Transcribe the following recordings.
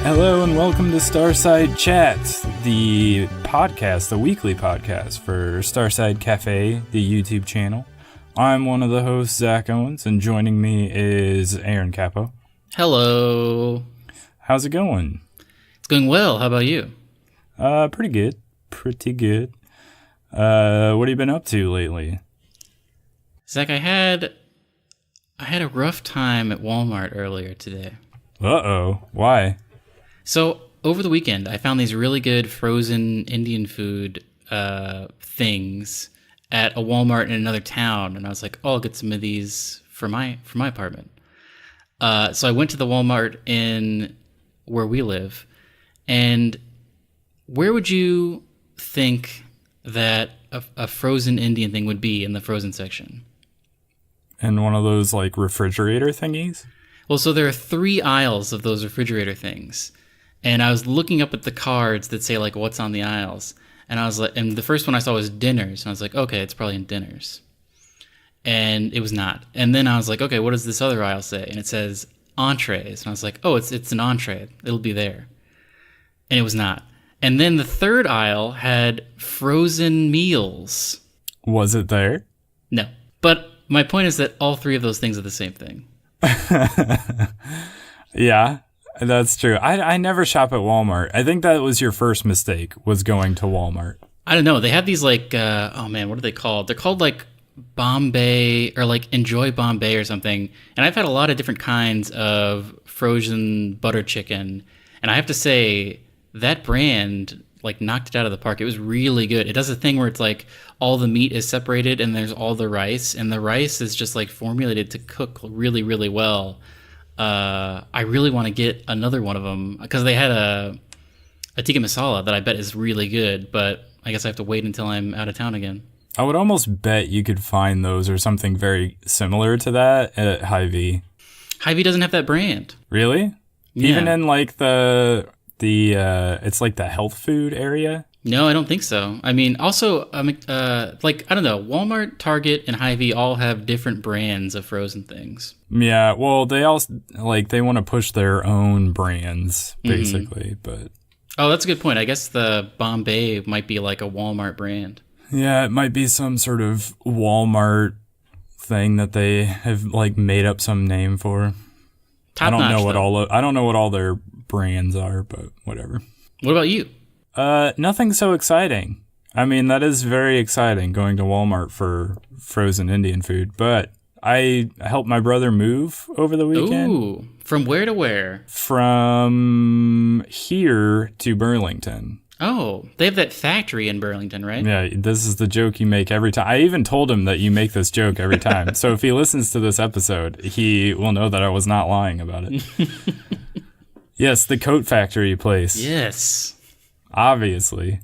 Hello and welcome to Starside Chat, the podcast, the weekly podcast for Starside Cafe, the YouTube channel. I'm one of the hosts, Zach Owens, and joining me is Aaron Capo. Hello. How's it going? It's going well. How about you? Pretty good. What have you been up to lately? Zach, I had a rough time at Walmart earlier today. Uh-oh. Why? So, over the weekend, I found these really good frozen Indian food things at a Walmart in another town, and I was like, oh, I'll get some of these for my apartment. So I went to the Walmart in where we live, and where would you think that a frozen Indian thing would be in the frozen section? In one of those, like, refrigerator thingies? Well, so there are 3 aisles of those refrigerator things. And I was looking up at the cards that say, like, what's on the aisles. And I was like, and the first one I saw was dinners. And I was like, okay, it's probably in dinners. And it was not. And then I was like, okay, what does this other aisle say? And it says entrees. And I was like, oh, it's an entree. It'll be there. And it was not. And then the third aisle had frozen meals. Was it there? No. But my point is that all 3 of those things are the same thing. Yeah. That's true. I never shop at Walmart. I think that was your first mistake, was going to Walmart. I don't know. They have these like, what are they called? They're called like Bombay or like Enjoy Bombay or something. And I've had a lot of different kinds of frozen butter chicken. And I have to say, that brand like knocked it out of the park. It was really good. It does a thing where it's like all the meat is separated and there's all the rice. And the rice is just like formulated to cook really, really well. I really want to get another one of them because they had a tikka masala that I bet is really good, but I guess I have to wait until I'm out of town again. I would almost bet you could find those or something very similar to that at Hy-Vee. Hy-Vee doesn't have that brand. Really? Yeah. Even in like the it's like the health food area? No, I don't think so. I mean, also, like, I don't know, Walmart, Target, and Hy-Vee all have different brands of frozen things. Yeah, well, they also, like, they want to push their own brands, basically, but... Oh, that's a good point. I guess the Bombay might be like a Walmart brand. Yeah, it might be some sort of Walmart thing that they have, like, made up some name for. I don't know what all their brands are, but whatever. What about you? Nothing so exciting. I mean, that is very exciting, going to Walmart for frozen Indian food, but I helped my brother move over the weekend. Ooh, from where to where? From here to Burlington. Oh, they have that factory in Burlington, right? Yeah, this is the joke you make every time. I even told him that you make this joke every time. So if he listens to this episode, he will know that I was not lying about it. Yes, the coat factory place. Yes. Obviously.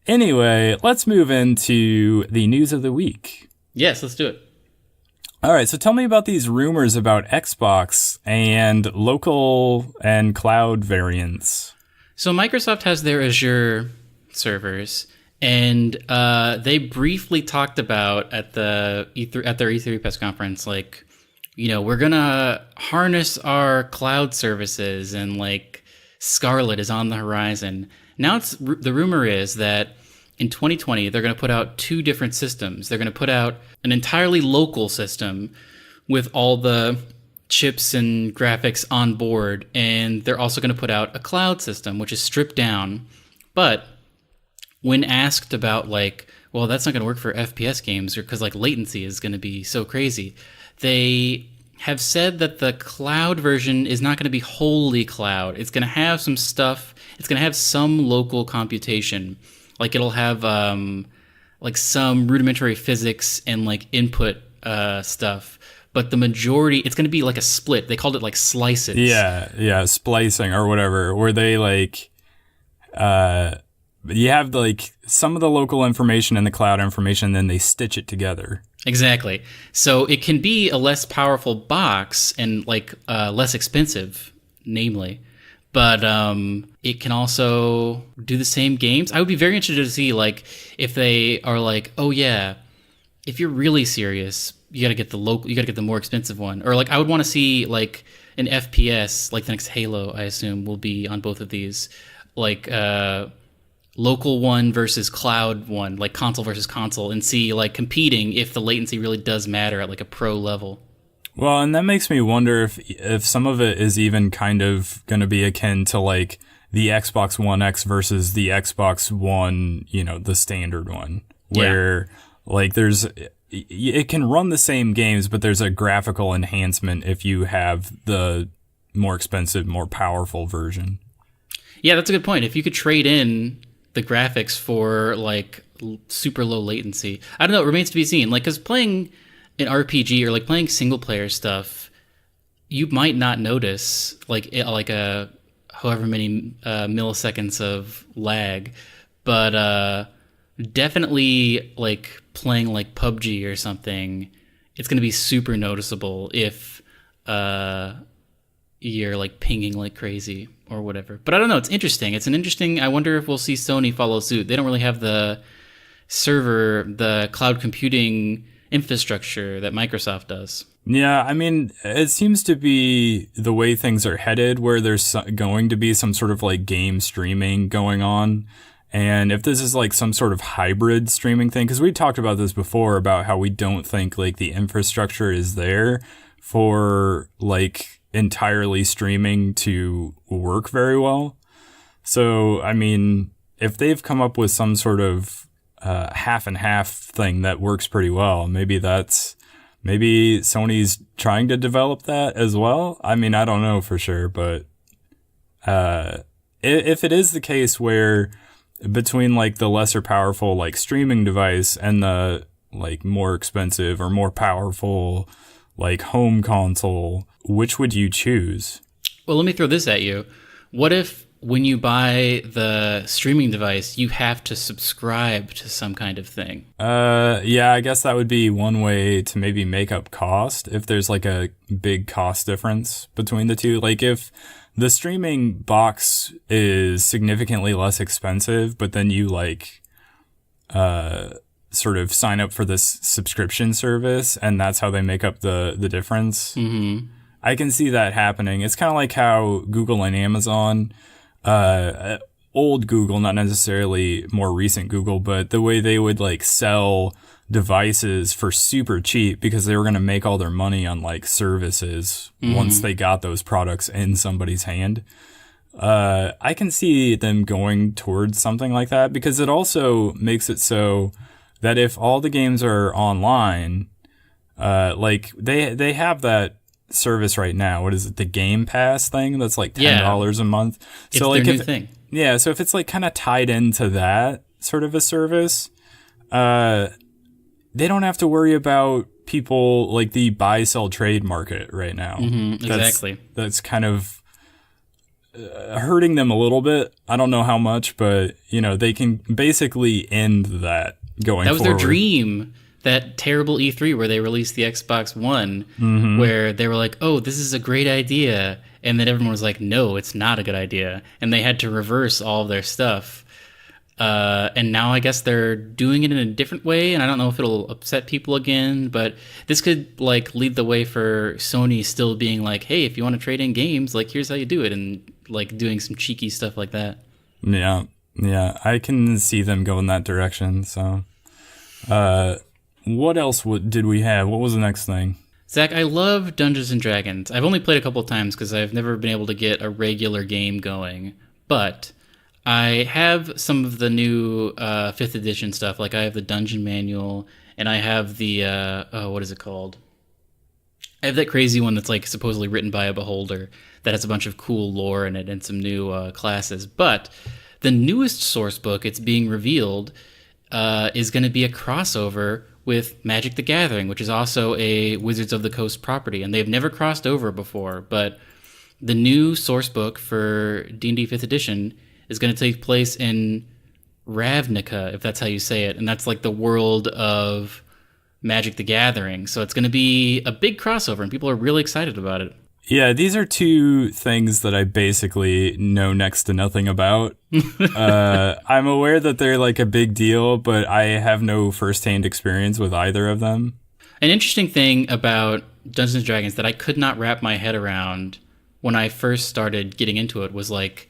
Anyway, let's move into the news of the week. Yes, let's do it. All right, so tell me about these rumors about Xbox and local and cloud variants. So Microsoft has their Azure servers, and they briefly talked about at their E3 press conference, like, you know, we're gonna harness our cloud services, and like Scarlet is on the horizon. Now the rumor is that in 2020 they're going to put out 2 different systems. They're going to put out an entirely local system with all the chips and graphics on board, and they're also going to put out a cloud system which is stripped down. But when asked about like, well, that's not going to work for FPS games because like latency is going to be so crazy, they have said that the cloud version is not going to be wholly cloud. It's going to have some stuff. It's going to have some local computation. Like it'll have like some rudimentary physics and like input stuff. But the majority, it's going to be like a split. They called it like slices. Yeah, splicing or whatever, where they like, you have like some of the local information and the cloud information, then they stitch it together. Exactly. So it can be a less powerful box and like less expensive, namely. But it can also do the same games. I would be very interested to see like if they are like, oh yeah, if you're really serious, you got to get the local. You got to get the more expensive one. Or like I would want to see like an FPS, like the next Halo. I assume will be on both of these, like local one versus cloud one, like console versus console, and see like competing if the latency really does matter at like a pro level. Well, and that makes me wonder if some of it is even kind of going to be akin to like the Xbox One X versus the Xbox One, the standard one, where like it can run the same games, but there's a graphical enhancement if you have the more expensive, more powerful version. Yeah, that's a good point. If you could trade in the graphics for like super low latency, I don't know. It remains to be seen. Like, because playing an RPG or like playing single player stuff, you might not notice like a however many milliseconds of lag, but definitely like playing like PUBG or something, it's going to be super noticeable if you're like pinging like crazy or whatever. But I don't know. It's interesting. I wonder if we'll see Sony follow suit. They don't really have the cloud computing infrastructure that Microsoft does. Yeah, I mean, it seems to be the way things are headed, where there's going to be some sort of like game streaming going on. And if this is like some sort of hybrid streaming thing, because we talked about this before about how we don't think like the infrastructure is there for like entirely streaming to work very well. So, I mean, if they've come up with some sort of half and half thing that works pretty well, maybe Sony's trying to develop that as well. I mean, I don't know for sure, but if it is the case where between like the lesser powerful like streaming device and the like more expensive or more powerful like home console, which would you choose? Well, let me throw this at you. What if when you buy the streaming device, you have to subscribe to some kind of thing? Yeah, I guess that would be one way to maybe make up cost if there's like a big cost difference between the two. Like if the streaming box is significantly less expensive, but then you like sort of sign up for this subscription service and that's how they make up the difference. Mm-hmm. I can see that happening. It's kind of like how Google and Amazon, old Google, not necessarily more recent Google, but the way they would like sell devices for super cheap because they were going to make all their money on like services once they got those products in somebody's hand. I can see them going towards something like that because it also makes it so that if all the games are online, like they have that service right now. What is it? The Game Pass thing that's like $10 a month. It's so like their new thing. Yeah, so if it's like kind of tied into that sort of a service, they don't have to worry about people like the buy sell trade market right now. Exactly. That's kind of hurting them a little bit. I don't know how much, but they can basically end that going forward. That was their dream. That terrible E3 where they released the Xbox One, where they were like, oh, this is a great idea. And then everyone was like, no, it's not a good idea. And they had to reverse all of their stuff. And now I guess they're doing it in a different way. And I don't know if it'll upset people again. But this could like lead the way for Sony still being like, hey, if you want to trade in games, like here's how you do it. And like doing some cheeky stuff like that. Yeah. I can see them going that direction. So, what else did we have? What was the next thing? Zach, I love Dungeons & Dragons. I've only played a couple of times because I've never been able to get a regular game going. But I have some of the new 5th edition stuff. Like I have the Dungeon Manual, and I have the, what is it called? I have that crazy one that's like supposedly written by a beholder that has a bunch of cool lore in it and some new classes. But the newest source book, it's being revealed, is going to be a crossover with Magic the Gathering, which is also a Wizards of the Coast property, and they've never crossed over before. But the new source book for D&D 5th edition is going to take place in Ravnica, if that's how you say it, and that's like the world of Magic the Gathering. So it's going to be a big crossover, and people are really excited about it. Yeah, these are two things that I basically know next to nothing about. I'm aware that they're like a big deal, but I have no firsthand experience with either of them. An interesting thing about Dungeons and Dragons that I could not wrap my head around when I first started getting into it was like,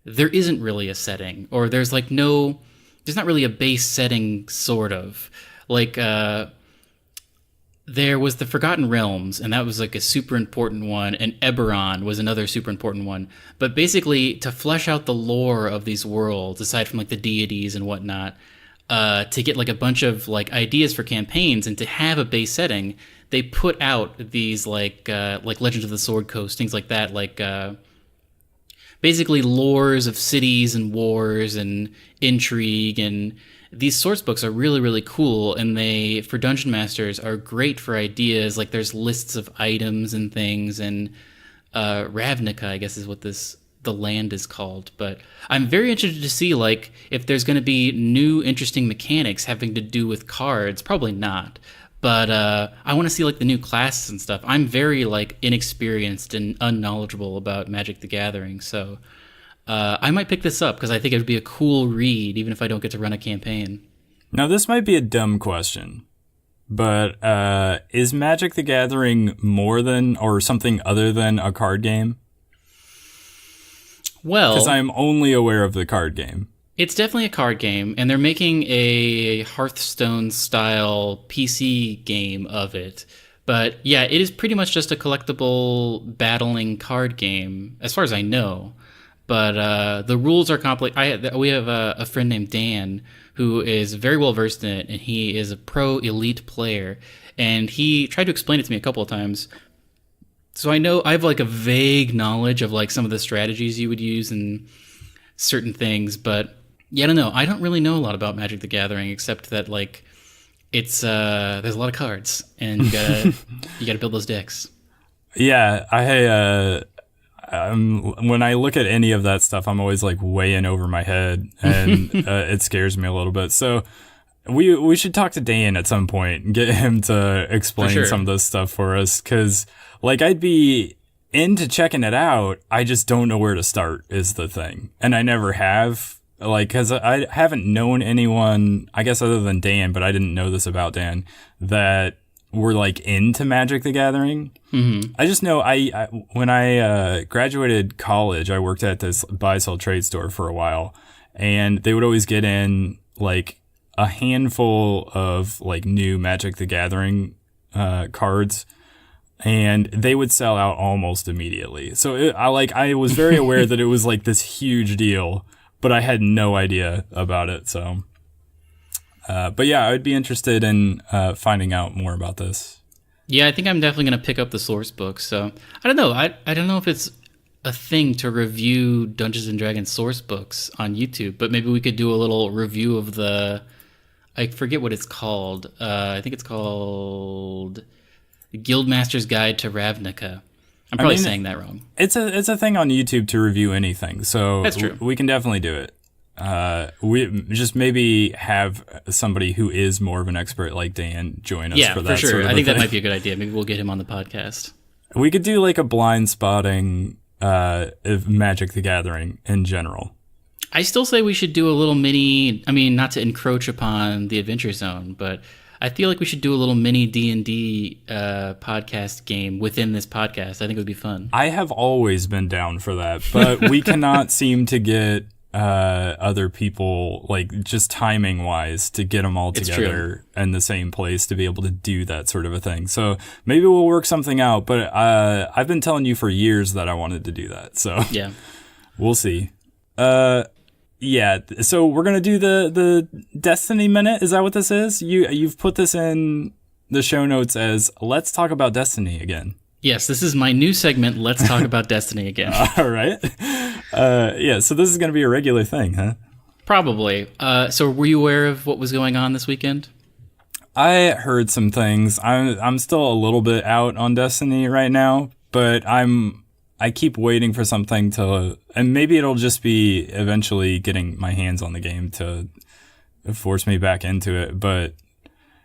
there isn't really a setting, or there's not really a base setting, sort of. Like, there was the Forgotten Realms, and that was like a super important one, and Eberron was another super important one. But basically, to flesh out the lore of these worlds, aside from like the deities and whatnot, to get like a bunch of like ideas for campaigns and to have a base setting, they put out these like Legends of the Sword Coast, things like that, like basically lores of cities and wars and intrigue, and these source books are really, really cool, and they, for dungeon masters, are great for ideas. Like there's lists of items and things, and Ravnica, I guess, is what the land is called. But I'm very interested to see like if there's going to be new interesting mechanics having to do with cards. Probably not, but I want to see like the new classes and stuff. I'm very like inexperienced and unknowledgeable about Magic the Gathering, so I might pick this up because I think it would be a cool read, even if I don't get to run a campaign. Now, this might be a dumb question, but is Magic the Gathering more than or something other than a card game? Well, because I'm only aware of the card game. It's definitely a card game, and they're making a Hearthstone-style PC game of it. But yeah, it is pretty much just a collectible battling card game, as far as I know. But the rules are complex. We have a friend named Dan who is very well versed in it, and he is a pro elite player. And he tried to explain it to me a couple of times. So I have like a vague knowledge of like some of the strategies you would use and certain things. But yeah, I don't know. I don't really know a lot about Magic the Gathering, except that like it's there's a lot of cards, and you gotta build those decks. Yeah, when I look at any of that stuff, I'm always like way in over my head, and it scares me a little bit. So we should talk to Dan at some point and get him to explain some of this stuff for us, because like I'd be into checking it out. I just don't know where to start is the thing, and I never have. Like, because I haven't known anyone, I guess, other than Dan, but I didn't know this about Dan, that were like into Magic the Gathering. Mm-hmm. I just know when I graduated college, I worked at this buy-sell trade store for a while, and they would always get in like a handful of like new Magic the Gathering cards, and they would sell out almost immediately. So I was very aware that it was like this huge deal, but I had no idea about it. So, but yeah, I would be interested in finding out more about this. Yeah, I think I'm definitely going to pick up the source book. So I don't know. I don't know if it's a thing to review Dungeons and Dragons source books on YouTube, but maybe we could do a little review of I forget what it's called. I think it's called Guildmaster's Guide to Ravnica. I'm probably saying that wrong. It's a thing on YouTube to review anything, so that's true. We can definitely do it. We just maybe have somebody who is more of an expert like Dan join us for that. Yeah, for sure. Sort of I think that might be a good idea. Maybe we'll get him on the podcast. We could do like a blind spotting of Magic the Gathering in general. I still say we should do a little mini. I mean, not to encroach upon the Adventure Zone, but I feel like we should do a little mini D&D podcast game within this podcast. I think it would be fun. I have always been down for that, but we cannot seem to get other people, like just timing wise, to get them all together in the same place to be able to do that sort of a thing. So maybe we'll work something out, but I've been telling you for years that I wanted to do that. So yeah, we'll see. Yeah, so we're gonna do the Destiny Minute. Is that what this is? You've put this in the show notes as "Let's talk about Destiny again." Yes, this is my new segment. Let's talk about Destiny again. All right. Yeah, so this is gonna be a regular thing, huh? Probably. So were you aware of what was going on this weekend? I heard some things. I'm still a little bit out on Destiny right now, but I keep waiting for something and maybe it'll just be eventually getting my hands on the game to force me back into it. But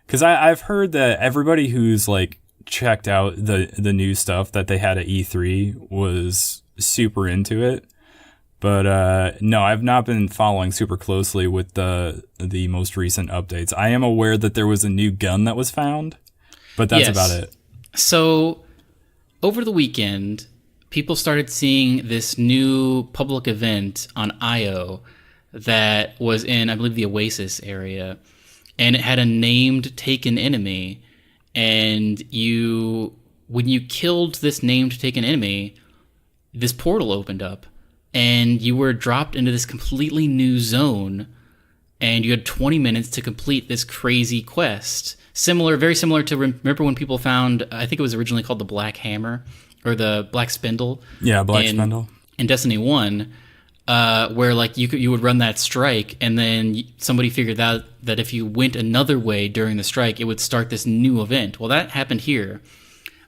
because I've heard that everybody who's like checked out the new stuff that they had at E3, was super into it. But no, I've not been following super closely with the most recent updates. I am aware that there was a new gun that was found, but that's about it. So over the weekend, people started seeing this new public event on IO that was in, I believe, the Oasis area, and it had a named taken enemy. And when you killed this named taken enemy, this portal opened up, and you were dropped into this completely new zone, and you had 20 minutes to complete this crazy quest. Very similar to, remember when people found, I think it was originally called the Black Hammer, or the Black Spindle. Yeah, Spindle. In Destiny 1, where like you would run that strike, and then somebody figured out that if you went another way during the strike, it would start this new event. Well, that happened here,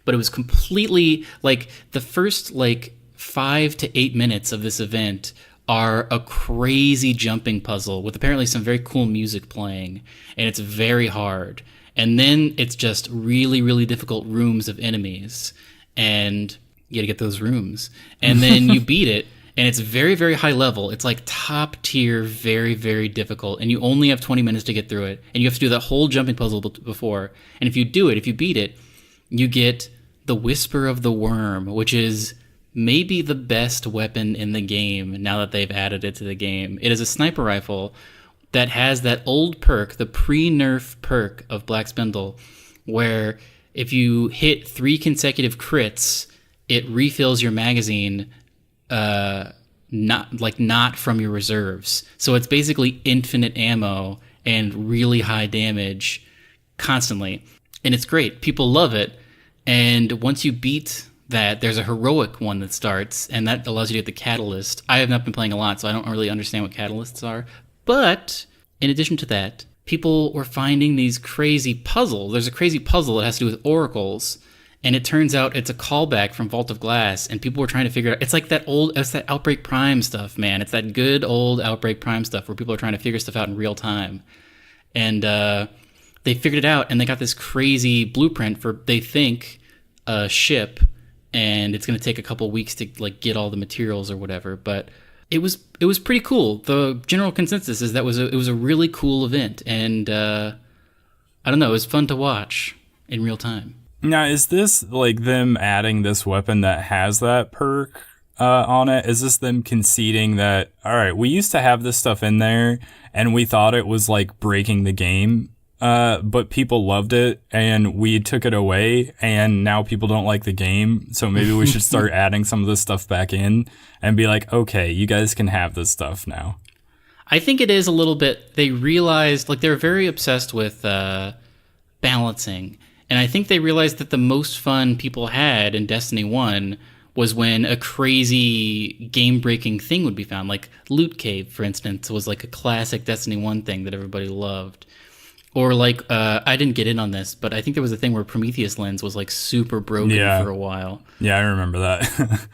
but it was completely, like, the first, like, 5 to 8 minutes of this event are a crazy jumping puzzle with apparently some very cool music playing, and it's very hard. And then it's just really, really difficult rooms of enemies, and you gotta get those rooms. And then you beat it, and it's very, very high level. It's like top tier, very, very difficult, and you only have 20 minutes to get through it, and you have to do that whole jumping puzzle before. And if you beat it, you get the Whisper of the Worm, which is maybe the best weapon in the game now that they've added it to the game. It is a sniper rifle that has that old perk, the pre-nerf perk of Black Spindle, where if you hit 3 consecutive crits, it refills your magazine, not from your reserves. So it's basically infinite ammo and really high damage constantly. And it's great. People love it. And once you beat that, there's a heroic one that starts, and that allows you to get the catalyst. I have not been playing a lot, so I don't really understand what catalysts are. But in addition to that, people were finding these crazy puzzles. There's a crazy puzzle that has to do with oracles, and it turns out it's a callback from Vault of Glass, and people were trying to figure it out. It's like it's that Outbreak Prime stuff, man. It's that good old Outbreak Prime stuff where people are trying to figure stuff out in real time. And they figured it out, and they got this crazy blueprint for, they think, a ship, and it's going to take a couple weeks to like get all the materials or whatever. But it was pretty cool. The general consensus is that it was a really cool event, and I don't know, it was fun to watch in real time. Now, is this like them adding this weapon that has that perk on it? Is this them conceding that, all right, we used to have this stuff in there, and we thought it was like breaking the game, but people loved it, and we took it away, and now people don't like the game, so maybe we should start adding some of this stuff back in and be like, okay, you guys can have this stuff now? I think it is a little bit, they realized, like, they're very obsessed with balancing, and I think they realized that the most fun people had in Destiny 1 was when a crazy game-breaking thing would be found. Like Loot Cave, for instance, was like a classic Destiny 1 thing that everybody loved. Or like, I didn't get in on this, but I think there was a thing where Prometheus Lens was like super broken for a while. Yeah, I remember that.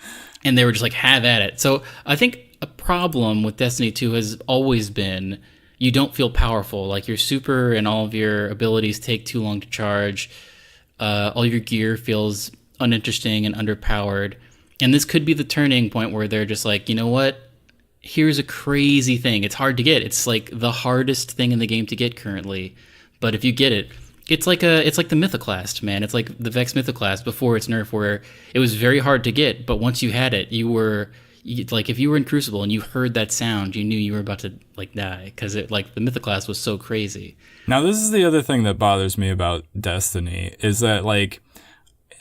And they were just like, have at it. So I think a problem with Destiny 2 has always been you don't feel powerful. Like your super and all of your abilities take too long to charge. All your gear feels uninteresting and underpowered. And this could be the turning point where they're just like, you know what? Here's a crazy thing. It's hard to get. It's like the hardest thing in the game to get currently. But if you get it, it's like the Mythoclast, man. It's like the Vex Mythoclast before its nerf, where it was very hard to get, but once you had it, like if you were in Crucible and you heard that sound, you knew you were about to like die, because it, like, the Mythoclast was so crazy. Now, this is the other thing that bothers me about Destiny, is that, like,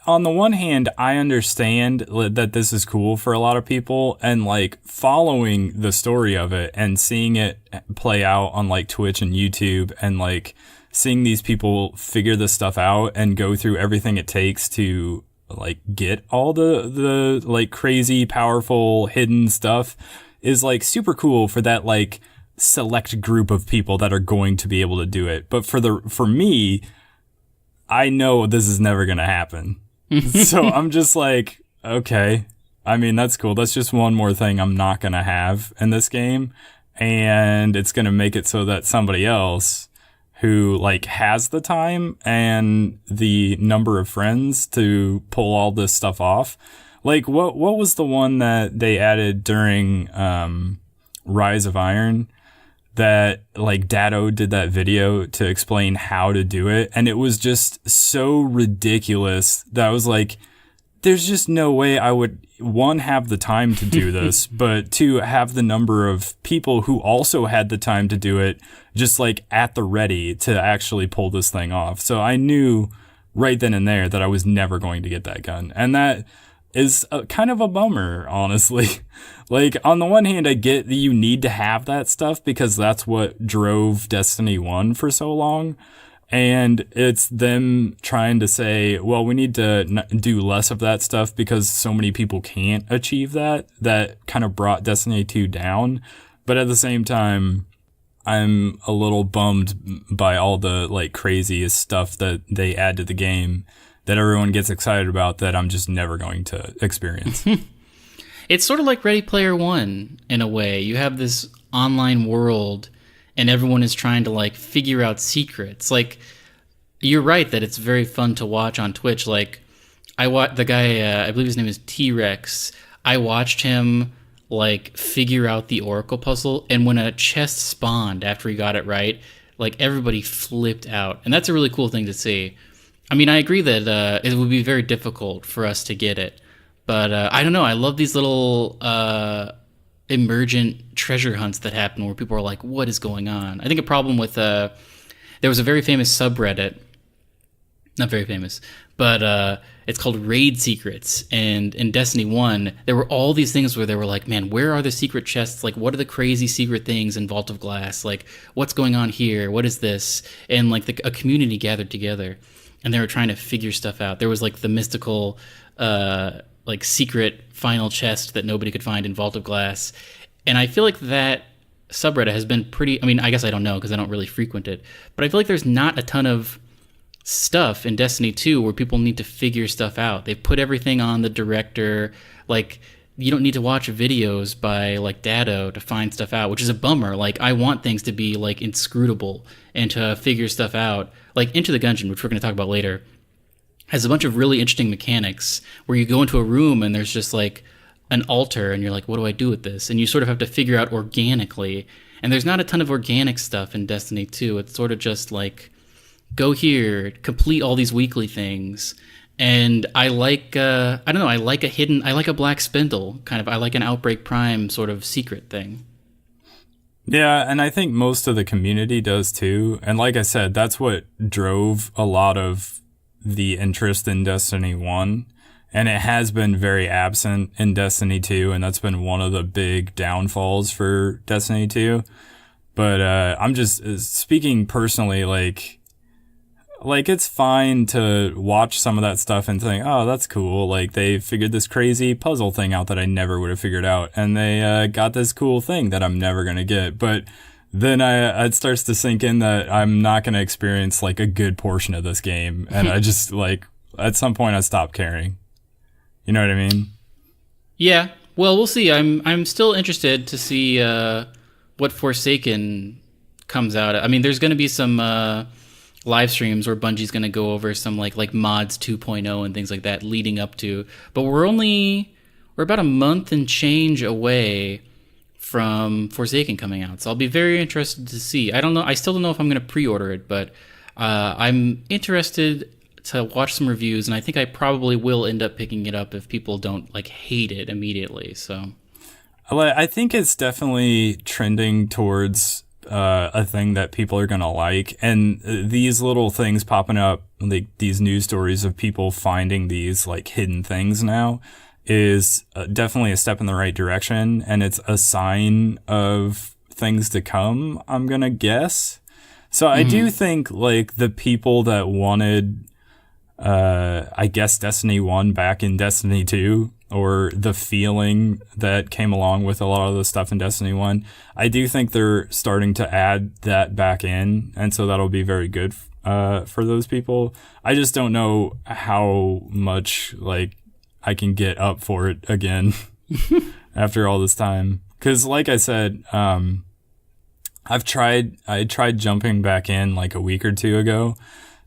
on the one hand, I understand that this is cool for a lot of people, and like following the story of it and seeing it play out on like Twitch and YouTube, and like seeing these people figure this stuff out and go through everything it takes to like get all the like crazy, powerful, hidden stuff is like super cool for that like select group of people that are going to be able to do it. But for me, I know this is never going to happen. So I'm just like, okay, I mean, that's cool. That's just one more thing I'm not going to have in this game. And it's going to make it so that somebody else who like has the time and the number of friends to pull all this stuff off. Like what was the one that they added during Rise of Iron that like Dado did that video to explain how to do it, and it was just so ridiculous that I was like, there's just no way I would, one, have the time to do this, but two, have the number of people who also had the time to do it just like at the ready to actually pull this thing off. So I knew right then and there that I was never going to get that gun. And that is kind of a bummer, honestly. Like, on the one hand, I get that you need to have that stuff because that's what drove Destiny 1 for so long. And it's them trying to say, well, we need to do less of that stuff because so many people can't achieve that. That kind of brought Destiny 2 down. But at the same time, I'm a little bummed by all the like craziest stuff that they add to the game that everyone gets excited about that I'm just never going to experience. It's sort of like Ready Player One in a way. You have this online world and everyone is trying to like figure out secrets. Like, you're right that it's very fun to watch on Twitch. Like, I watched the guy, I believe his name is T-Rex. I watched him like figure out the Oracle puzzle, and when a chest spawned after he got it right, like everybody flipped out. And that's a really cool thing to see. I mean, I agree that it would be very difficult for us to get it. But I don't know. I love these little emergent treasure hunts that happen where people are like, what is going on? I think a problem with there was a very famous subreddit, not very famous, but it's called Raid Secrets. And in Destiny 1, there were all these things where they were like, man, where are the secret chests? Like, what are the crazy secret things in Vault of Glass? Like, what's going on here? What is this? And like a community gathered together and they were trying to figure stuff out. There was like the mystical like secret final chest that nobody could find in Vault of Glass. And I feel like that subreddit has been pretty, I mean, I guess I don't know because I don't really frequent it, but I feel like there's not a ton of stuff in Destiny 2 where people need to figure stuff out. They've put everything on the director. Like, you don't need to watch videos by like Dado to find stuff out, which is a bummer. Like, I want things to be like inscrutable and to figure stuff out. Like Into the Gungeon, which we're going to talk about later, has a bunch of really interesting mechanics where you go into a room and there's just like an altar and you're like, what do I do with this? And you sort of have to figure out organically. And there's not a ton of organic stuff in Destiny 2. It's sort of just like, go here, complete all these weekly things. And I like, I don't know, I like a Black Spindle, kind of, I like an Outbreak Prime sort of secret thing. Yeah, and I think most of the community does too. And like I said, that's what drove a lot of the interest in Destiny 1. And it has been very absent in Destiny 2, and that's been one of the big downfalls for Destiny 2. But I'm just speaking personally, like it's fine to watch some of that stuff and think, oh, that's cool. Like, they figured this crazy puzzle thing out that I never would have figured out. And they got this cool thing that I'm never going to get. But then it starts to sink in that I'm not going to experience, like, a good portion of this game. And I just, like, at some point I stop caring. You know what I mean? Yeah. Well, we'll see. I'm still interested to see what Forsaken comes out. I mean, there's going to be some live streams where Bungie's going to go over some like mods 2.0 and things like that leading up to, but we're about a month and change away from Forsaken coming out. So I'll be very interested to see. I don't know. I still don't know if I'm going to pre-order it, but I'm interested to watch some reviews, and I think I probably will end up picking it up if people don't like hate it immediately. So I think it's definitely trending towards a thing that people are going to like. And these little things popping up, like these news stories of people finding these like hidden things now, is definitely a step in the right direction. And it's a sign of things to come, I'm going to guess. So I do think like the people that wanted, I guess, Destiny 1 back in Destiny 2, or the feeling that came along with a lot of the stuff in Destiny 1, I do think they're starting to add that back in, and so that'll be very good for those people. I just don't know how much like I can get up for it again after all this time. Because like I said, I tried jumping back in like a week or two ago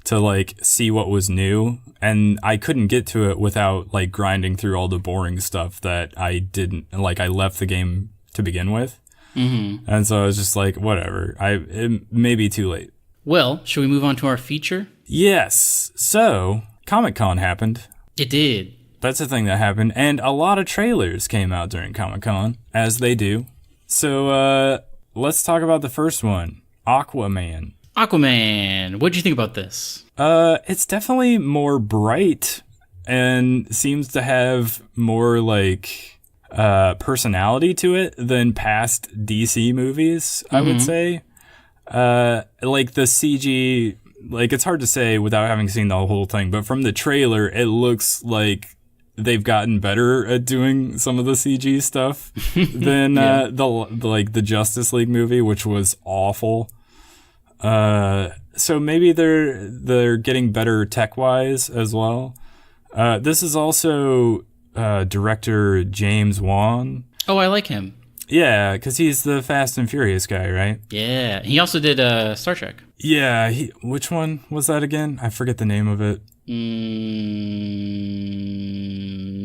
to like see what was new, and I couldn't get to it without like grinding through all the boring stuff that I left the game to begin with. Mm-hmm. And so I was just like, whatever, it may be too late. Well, should we move on to our feature? Yes. So Comic-Con happened. It did. That's a thing that happened, and a lot of trailers came out during Comic-Con, as they do. So let's talk about the first one, Aquaman. What'd you think about this? It's definitely more bright and seems to have more like personality to it than past DC movies, I would say. Like the CG, like it's hard to say without having seen the whole thing, but from the trailer, it looks like they've gotten better at doing some of the CG stuff than the Justice League movie, which was awful. So maybe they're getting better tech-wise as well. This is also director James Wan. Oh, I like him. Yeah, because he's the Fast and Furious guy, right? Yeah, he also did Star Trek. Yeah, which one was that again? I forget the name of it.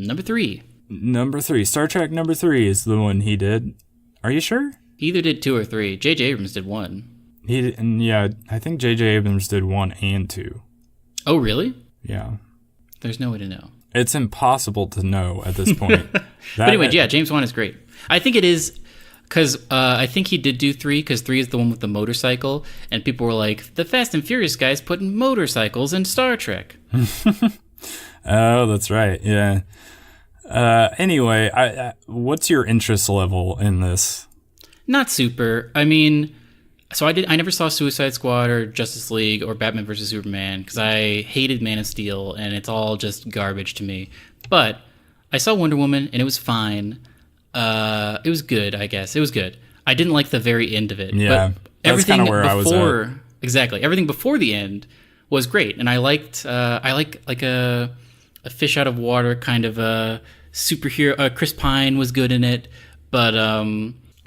Number 3. Number 3. Star Trek number 3 is the one he did. Are you sure? He either did 2 or 3. J.J. Abrams did 1. I think J.J. Abrams did 1 and 2. Oh, really? Yeah. There's no way to know. It's impossible to know at this point. But anyway, yeah, James Wan is great. I think it is because I think he did do 3 because 3 is the one with the motorcycle, and people were like, the Fast and Furious guys putting motorcycles in Star Trek. Oh, that's right. Yeah. Anyway, what's your interest level in this? Not super. I mean, so I never saw Suicide Squad or Justice League or Batman vs. Superman because I hated Man of Steel and it's all just garbage to me. But I saw Wonder Woman and it was fine. It was good, I guess. It was good. I didn't like the very end of it. Yeah, but everything that's kind of where I was at. Exactly. Everything before the end was great, and I like a fish out of water kind of a superhero. Chris Pine was good in it, but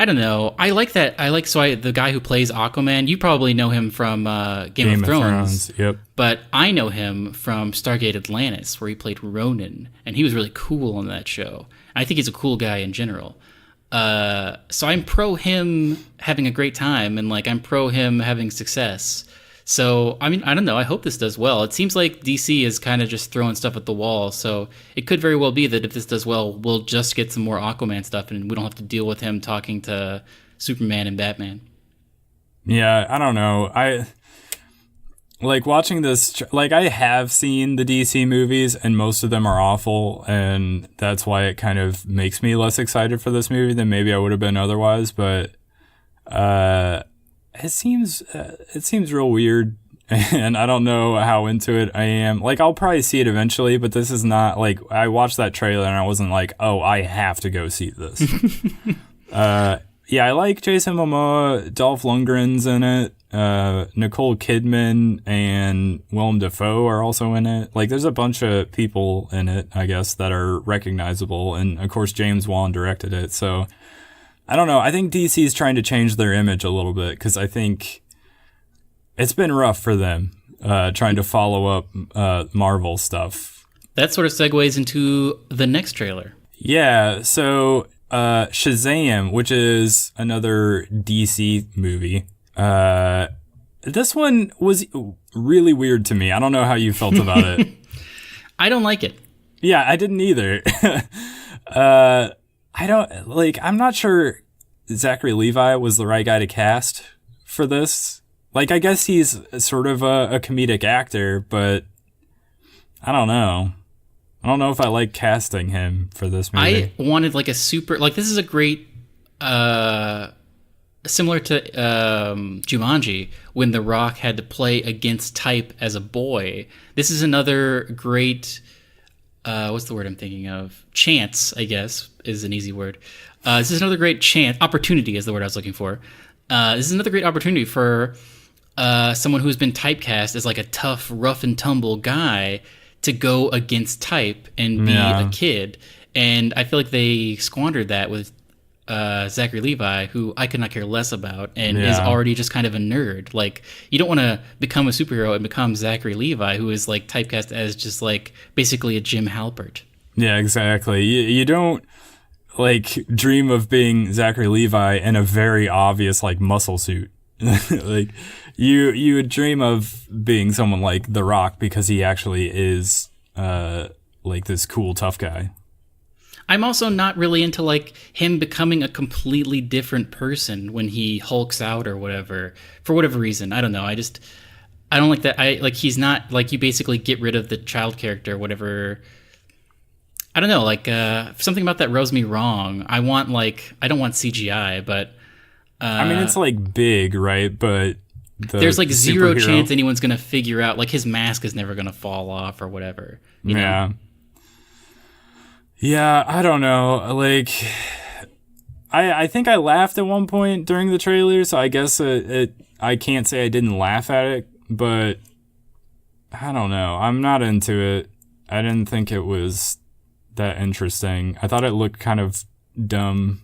I don't know. I like that. The guy who plays Aquaman. You probably know him from Game of Thrones. Yep. But I know him from Stargate Atlantis, where he played Ronan, and he was really cool on that show. I think he's a cool guy in general. So I'm pro him having a great time, and like I'm pro him having success. So I mean, I don't know. I hope this does well. It seems like DC is kind of just throwing stuff at the wall. So it could very well be that if this does well, we'll just get some more Aquaman stuff, and we don't have to deal with him talking to Superman and Batman. Yeah, I don't know. I like watching this. Like I have seen the DC movies, and most of them are awful, and that's why it kind of makes me less excited for this movie than maybe I would have been otherwise. But it seems real weird, and I don't know how into it I am. Like, I'll probably see it eventually, but this is not, like, I watched that trailer and I wasn't like, oh, I have to go see this. Yeah, I like Jason Momoa, Dolph Lundgren's in it, Nicole Kidman and Willem Dafoe are also in it. Like, there's a bunch of people in it, I guess, that are recognizable, and, of course, James Wan directed it, so I don't know. I think DC is trying to change their image a little bit because I think it's been rough for them trying to follow up Marvel stuff. That sort of segues into the next trailer. Yeah, so Shazam, which is another DC movie. This one was really weird to me. I don't know how you felt about it. I don't like it. Yeah, I didn't either. I'm not sure Zachary Levi was the right guy to cast for this. Like, I guess he's sort of a comedic actor, but I don't know. I don't know if I like casting him for this movie. I wanted like a super, like this is a great, similar to Jumanji, when The Rock had to play against type as a boy. This is another great, what's the word I'm thinking of? Chance, I guess, is an easy word. This is another great opportunity is the word I was looking for. This is another great opportunity for someone who's been typecast as like a tough, rough and tumble guy to go against type and be a kid. And I feel like they squandered that with Zachary Levi, who I could not care less about, and is already just kind of a nerd. Like, you don't want to become a superhero and become Zachary Levi, who is like typecast as just like basically a Jim Halpert. Yeah, exactly. You don't like dream of being Zachary Levi in a very obvious like muscle suit. Like you would dream of being someone like The Rock because he actually is like this cool tough guy. I'm also not really into like him becoming a completely different person when he hulks out or whatever, for whatever reason. I don't know. I don't like that. He's not like, you basically get rid of the child character, whatever. I don't know. Like, something about that rubs me wrong. I don't want CGI, but, I mean, it's like big, right? But there's like zero chance anyone's going to figure out, like, his mask is never going to fall off or whatever. You know? Yeah, I don't know. Like, I think I laughed at one point during the trailer, so I guess I can't say I didn't laugh at it, but I don't know. I'm not into it. I didn't think it was that interesting. I thought it looked kind of dumb.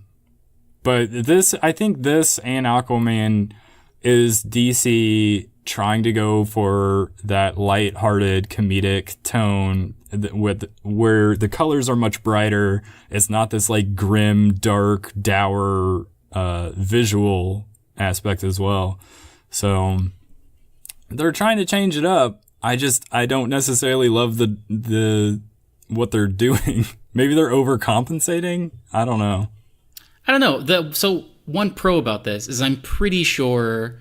But I think this and Aquaman is DC trying to go for that lighthearted comedic tone where the colors are much brighter. It's not this like grim, dark, dour visual aspect as well. So they're trying to change it up. I don't necessarily love the what they're doing. Maybe they're overcompensating. I don't know. So one pro about this is I'm pretty sure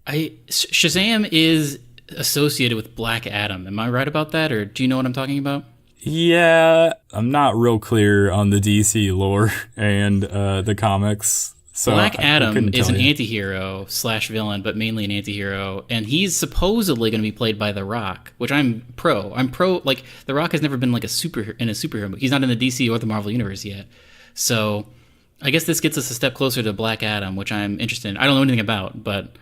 Shazam is associated with Black Adam. Am I right about that, or do you know what I'm talking about? Yeah, I'm not real clear on the DC lore and the comics. So Black Adam is an anti-hero / villain, but mainly an anti-hero, and he's supposedly going to be played by The Rock, which I'm pro. Like, The Rock has never been like in a superhero movie. He's not in the DC or the Marvel universe yet. So I guess this gets us a step closer to Black Adam, which I'm interested in. I don't know anything about, but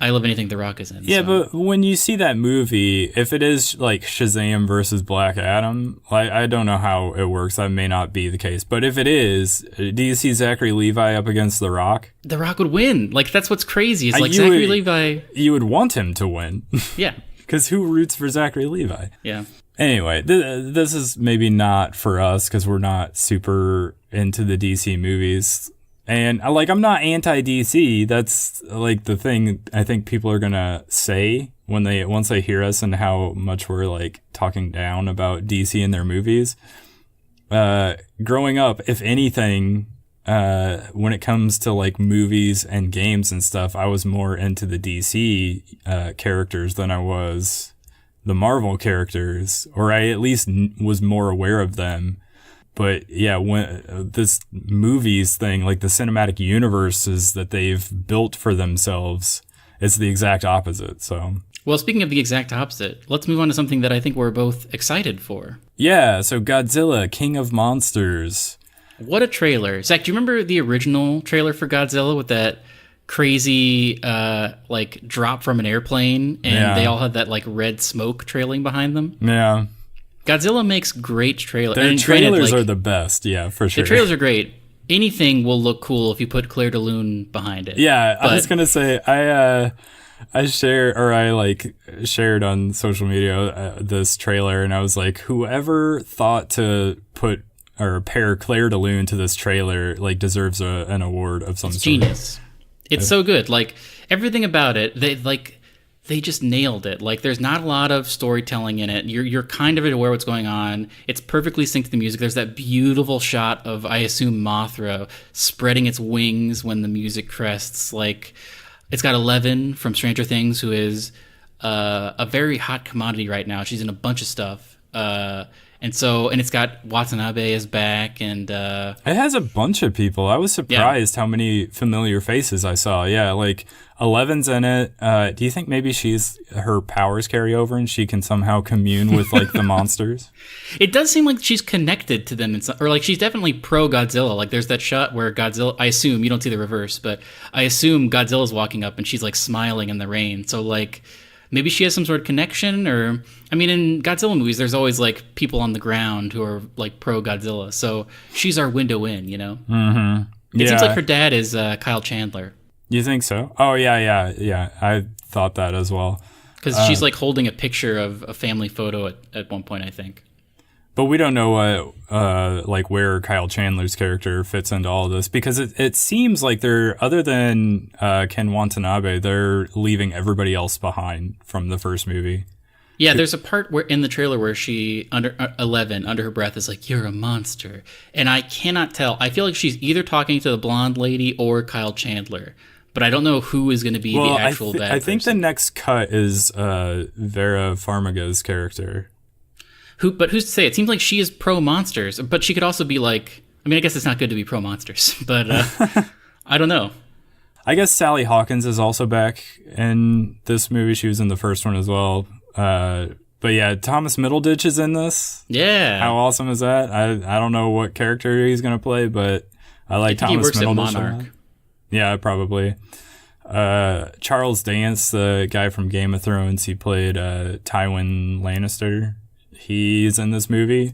I love anything The Rock is in. Yeah, so. But when you see that movie, if it is like Shazam versus Black Adam, I don't know how it works. That may not be the case. But if it is, do you see Zachary Levi up against The Rock? The Rock would win. Like, that's what's crazy. It's like Zachary Levi... You would want him to win. Yeah. Because who roots for Zachary Levi? Yeah. Anyway, this is maybe not for us because we're not super into the DC movies. And I'm not anti-DC. That's like the thing I think people are gonna say once they hear us and how much we're like talking down about DC and their movies. Growing up, if anything, when it comes to like movies and games and stuff, I was more into the DC characters than I was the Marvel characters, or I at least was more aware of them. But yeah, when this movies thing, like the cinematic universes that they've built for themselves, it's the exact opposite. So, well, speaking of the exact opposite, let's move on to something that I think we're both excited for. Yeah, so Godzilla, King of Monsters. What a trailer. Zach, do you remember the original trailer for Godzilla with that crazy like drop from an airplane and they all had that like red smoke trailing behind them? Yeah. Godzilla makes great trailers. Their trailers are the best, yeah, for sure. The trailers are great. Anything will look cool if you put Claire de Lune behind it. Yeah, I was gonna say I shared on social media this trailer, and I was like, whoever thought to put or pair Claire de Lune to this trailer like deserves an award of some sort. Genius. It's so good. Like, everything about it, they just nailed it. Like, there's not a lot of storytelling in it. You're kind of aware what's going on. It's perfectly synced to the music. There's that beautiful shot of, I assume, Mothra spreading its wings when the music crests. Like, it's got Eleven from Stranger Things, who is a very hot commodity right now. She's in a bunch of stuff. And it's got Watanabe is back, and it has a bunch of people. I was surprised how many familiar faces I saw. Yeah, like Eleven's in it. Do you think maybe her powers carry over and she can somehow commune with like the monsters? It does seem like she's connected to them, or like she's definitely pro Godzilla. Like, there's that shot where Godzilla. I assume you don't see the reverse, but I assume Godzilla's walking up and she's like smiling in the rain. So like, maybe she has some sort of connection, or I mean, in Godzilla movies, there's always like people on the ground who are like pro Godzilla, so she's our window in, you know. Mm-hmm. It seems like her dad is Kyle Chandler. You think so? Oh yeah. I thought that as well. Because she's like holding a picture of a family photo at one point, I think. But we don't know what, like where Kyle Chandler's character fits into all of this, because it seems like they're, other than Ken Watanabe, they're leaving everybody else behind from the first movie. Yeah, there's a part where in the trailer where she, under her breath, is like, "You're a monster," and I cannot tell. I feel like she's either talking to the blonde lady or Kyle Chandler, but I don't know who is going to be the actual bad person. I think the next cut is Vera Farmiga's character. But who's to say? It seems like she is pro monsters, but she could also be like, I mean, I guess it's not good to be pro monsters, but I don't know. I guess Sally Hawkins is also back in this movie. She was in the first one as well. But yeah, Thomas Middleditch is in this. Yeah. How awesome is that? I don't know what character he's going to play, but I like Thomas Middleditch. He works at Monarch. Yeah, probably. Charles Dance, the guy from Game of Thrones, he played Tywin Lannister. He's in this movie,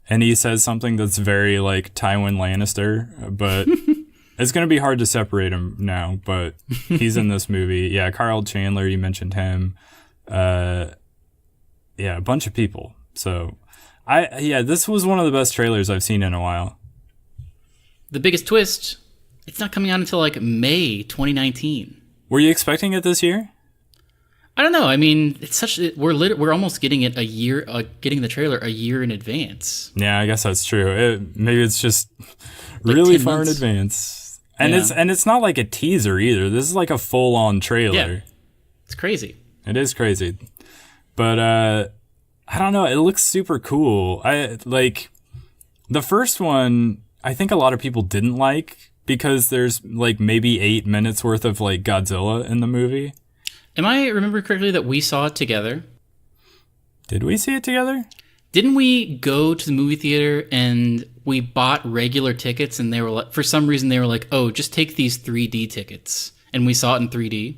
and he says something that's very like Tywin Lannister, but it's going to be hard to separate him now, but he's in this movie. Yeah, Kyle Chandler, you mentioned him. Yeah, a bunch of people. So, this was one of the best trailers I've seen in a while. The biggest twist, it's not coming out until like May 2019. Were you expecting it this year? I don't know. I mean, it's we're almost getting it a year, getting the trailer a year in advance. Yeah, I guess that's true. Maybe it's just really far in advance, and it's not like a teaser either. This is like a full on trailer. Yeah. It's crazy. It is crazy, but I don't know. It looks super cool. I like the first one. I think a lot of people didn't like because there's like maybe 8 minutes worth of like Godzilla in the movie. Am I remembering correctly that we saw it together? Did we see it together? Didn't we go to the movie theater and we bought regular tickets, and they were like, for some reason they were like, "Oh, just take these 3D tickets," and we saw it in 3D?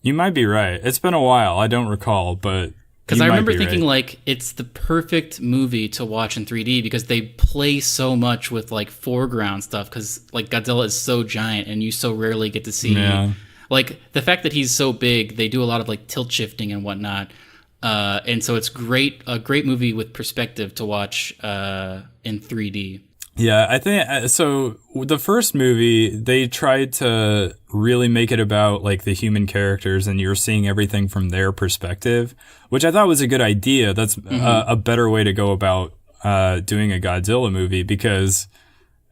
You might be right. It's been a while. I don't recall, but because I remember thinking like it's the perfect movie to watch in 3D because they play so much with like foreground stuff, because like Godzilla is so giant and you so rarely get to see. Yeah. Like, the fact that he's so big, they do a lot of, like, tilt shifting and whatnot. And so it's a great movie with perspective to watch in 3D. Yeah, I think, so the first movie, they tried to really make it about, like, the human characters, and you're seeing everything from their perspective, which I thought was a good idea. That's a better way to go about doing a Godzilla movie, because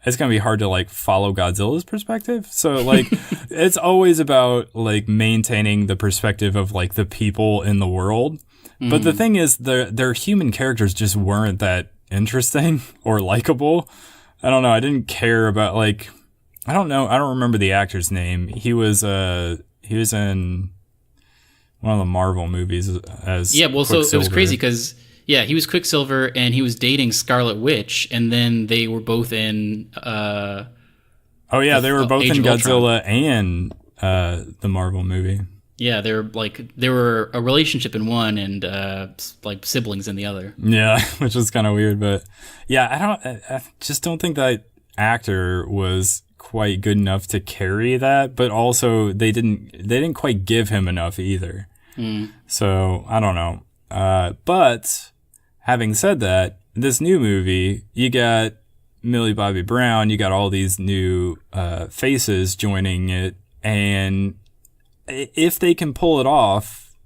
it's going to be hard to like follow Godzilla's perspective. So like it's always about like maintaining the perspective of like the people in the world. Mm-hmm. But the thing is their human characters just weren't that interesting or likable. I don't know. I didn't care about like, I don't know. I don't remember the actor's name. He was in one of the Marvel movies as yeah. Well, so it was crazy because yeah, he was Quicksilver and he was dating Scarlet Witch, and then they were both in. They were both in Godzilla and the Marvel movie. Yeah, they were a relationship in one and like siblings in the other. Yeah, which was kind of weird, but yeah, I just don't think that actor was quite good enough to carry that, but also they didn't quite give him enough either. So I don't know, but having said that, this new movie, you got Millie Bobby Brown, you got all these new faces joining it, and if they can pull it off,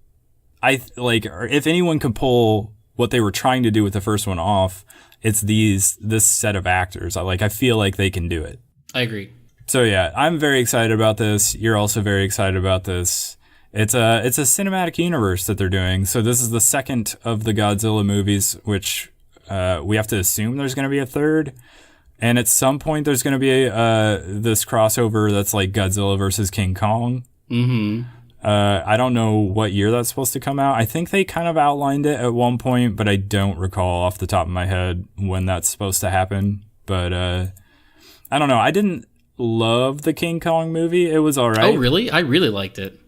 if anyone can pull what they were trying to do with the first one off, it's this set of actors. I feel like they can do it. I agree. So yeah, I'm very excited about this. You're also very excited about this. It's a cinematic universe that they're doing. So this is the second of the Godzilla movies, which we have to assume there's going to be a third. And at some point, there's going to be this crossover that's like Godzilla versus King Kong. Mm-hmm. I don't know what year that's supposed to come out. I think they kind of outlined it at one point, but I don't recall off the top of my head when that's supposed to happen. But I don't know. I didn't love the King Kong movie. It was all right. Oh, really? I really liked it.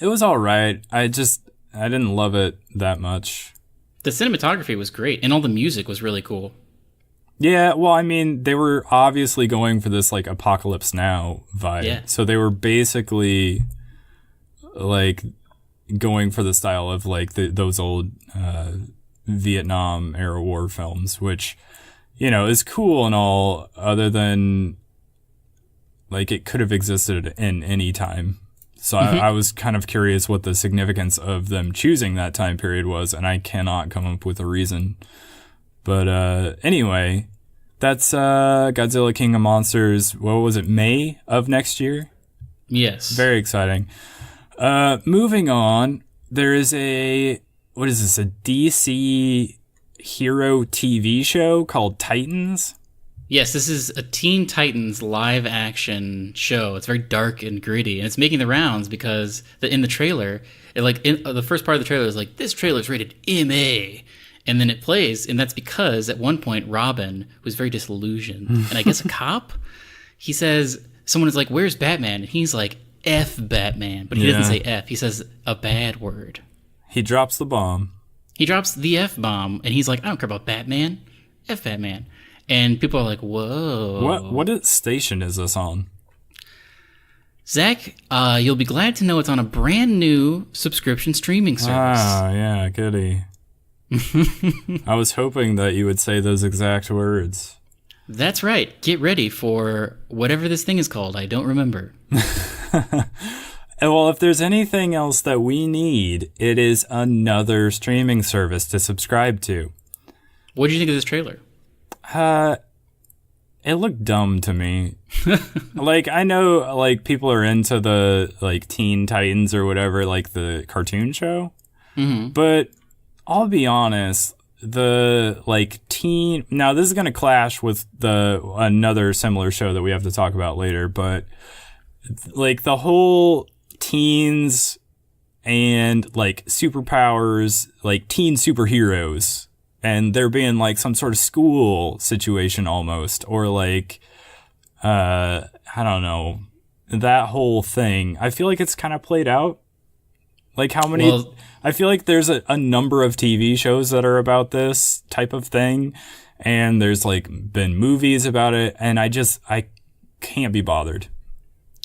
It was all right. I just, I didn't love it that much. The cinematography was great, and all the music was really cool. Yeah, well, I mean, they were obviously going for this, like, Apocalypse Now vibe. Yeah. So they were basically, like, going for the style of, like, those old Vietnam-era war films, which, you know, is cool and all, other than, like, it could have existed in any time. So I was kind of curious what the significance of them choosing that time period was, and I cannot come up with a reason. But anyway, that's Godzilla King of Monsters. What was it, May of next year? Yes. Very exciting. Moving on, there is a DC hero TV show called Titans? Yes, this is a Teen Titans live action show. It's very dark and gritty, and it's making the rounds because in the trailer, the first part of the trailer is like, this trailer is rated MA. And then it plays, and that's because at one point Robin was very disillusioned, and I guess a cop. He says, someone is like, "Where's Batman?" And he's like, "F Batman," but he doesn't say F. He says a bad word. He drops the bomb. He drops the F bomb, and he's like, "I don't care about Batman, F Batman." And people are like, "Whoa!" What station is this on? Zach, you'll be glad to know it's on a brand new subscription streaming service. Ah, yeah, goody. I was hoping that you would say those exact words. That's right. Get ready for whatever this thing is called. I don't remember. Well, if there's anything else that we need, it is another streaming service to subscribe to. What did you think of this trailer? It looked dumb to me. Like, I know, like, people are into the, like, Teen Titans or whatever, like, the cartoon show. Mm-hmm. But I'll be honest, the, like, now this is going to clash with another similar show that we have to talk about later, but, like, the whole teens and, like, superpowers, like, teen superheroes, and there being, like, some sort of school situation almost, or, like, I don't know, that whole thing, I feel like it's kind of played out. Like, how many... Well, I feel like there's a number of TV shows that are about this type of thing, and there's, like, been movies about it, and I can't be bothered.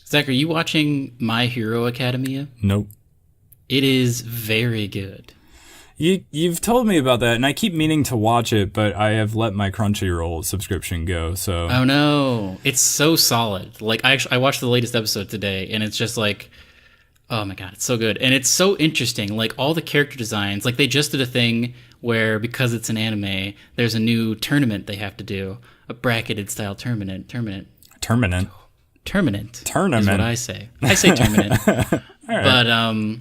Zach, are you watching My Hero Academia? Nope. It is very good. You've told me about that, and I keep meaning to watch it, but I have let my Crunchyroll subscription go, so... Oh, no. It's so solid. Like, I watched the latest episode today, and it's just like... Oh my god, it's so good. And it's so interesting. Like, all the character designs, like, they just did a thing where, because it's an anime, there's a new tournament they have to do. A bracketed style tournament. Tournament is what I say. I say tournament. Right. But,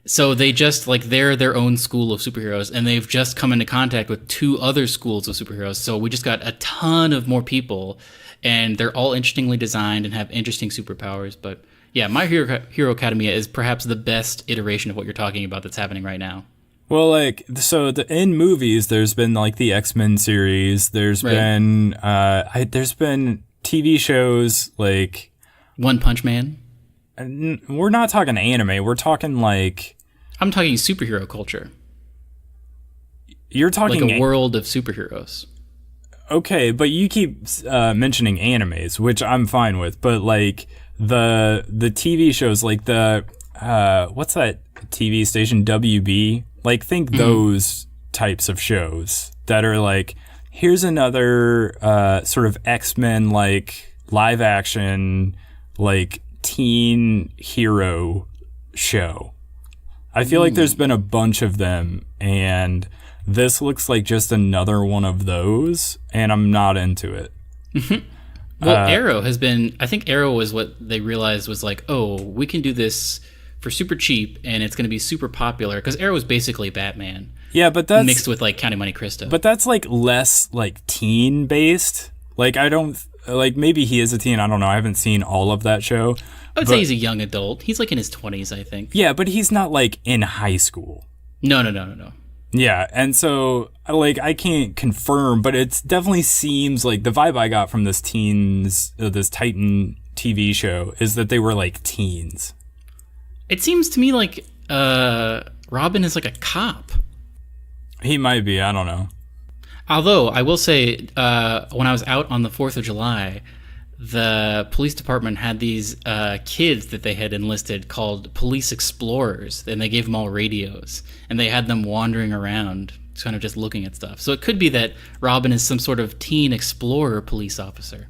so they just, like, they're their own school of superheroes, and they've just come into contact with 2 other schools of superheroes. So we just got a ton of more people, and they're all interestingly designed and have interesting superpowers, but... Yeah, My Hero Academia is perhaps the best iteration of what you're talking about that's happening right now. Well, like, so in movies, there's been, like, the X-Men series. There's been there's been TV shows like One Punch Man. We're not talking anime. We're talking like... I'm talking superhero culture. You're talking... Like a world of superheroes. Okay, but you keep mentioning animes, which I'm fine with. But, like... The TV shows, like the what's that TV station, WB? Like, think those types of shows that are like, here's another sort of X-Men, like, live action, like, teen hero show. I feel like there's been a bunch of them, and this looks like just another one of those, and I'm not into it. Well, Arrow has been... I think Arrow was what they realized was like, oh, we can do this for super cheap, and it's going to be super popular. Because Arrow is basically Batman. Yeah, but that's... Mixed with, like, County Monte Cristo. But that's, like, less, like, teen-based. Like, I don't... Like, maybe he is a teen. I don't know. I haven't seen all of that show. I would say he's a young adult. He's, like, in his 20s, I think. Yeah, but he's not, like, in high school. No. Yeah, and so, like, I can't confirm, but it definitely seems like the vibe I got from this Titan TV show is that they were, like, teens. It seems to me like Robin is like a cop. He might be. I don't know. Although, I will say, when I was out on the 4th of July, the police department had these kids that they had enlisted called police explorers, and they gave them all radios, and they had them wandering around, kind of just looking at stuff. So it could be that Robin is some sort of teen explorer police officer.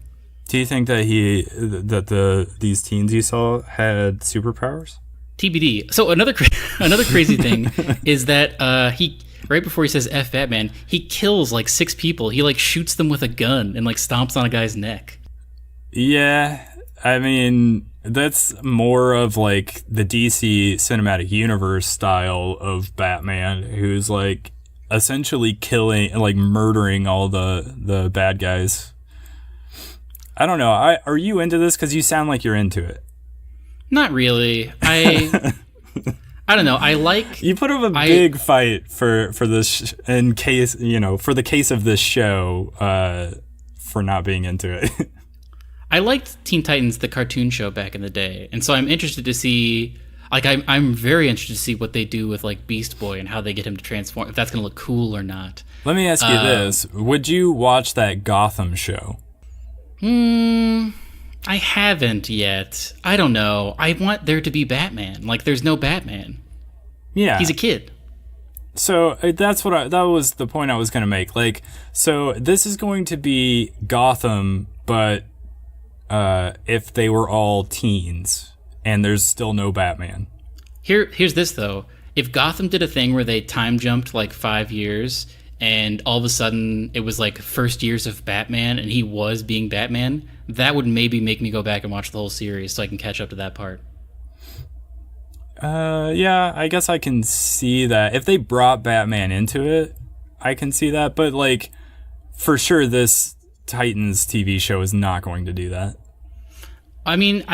Do you think that these teens you saw had superpowers? TBD. So another crazy thing is that he, right before he says F Batman, he kills like 6 people. He like shoots them with a gun and like stomps on a guy's neck. Yeah, I mean, that's more of like the DC cinematic universe style of Batman, who's like essentially killing, like murdering all the bad guys. I don't know. Are you into this? Because you sound like you're into it. Not really. I don't know. I like... You put up a big fight for this, in case, for the case of this show, for not being into it. I liked Teen Titans, the cartoon show back in the day. And so I'm interested to see... Like, I'm very interested to see what they do with, like, Beast Boy and how they get him to transform, if that's going to look cool or not. Let me ask you this. Would you watch that Gotham show? I haven't yet. I don't know. I want there to be Batman. Like, there's no Batman. Yeah. He's a kid. So that was the point I was going to make. Like, so this is going to be Gotham, but if they were all teens and there's still no Batman. Here's this, though. If Gotham did a thing where they time jumped like 5 years and all of a sudden it was like first years of Batman and he was being Batman, that would maybe make me go back and watch the whole series so I can catch up to that part. Yeah, I guess I can see that. If they brought Batman into it, I can see that. But, like, for sure, this Titans TV show is not going to do that. I mean,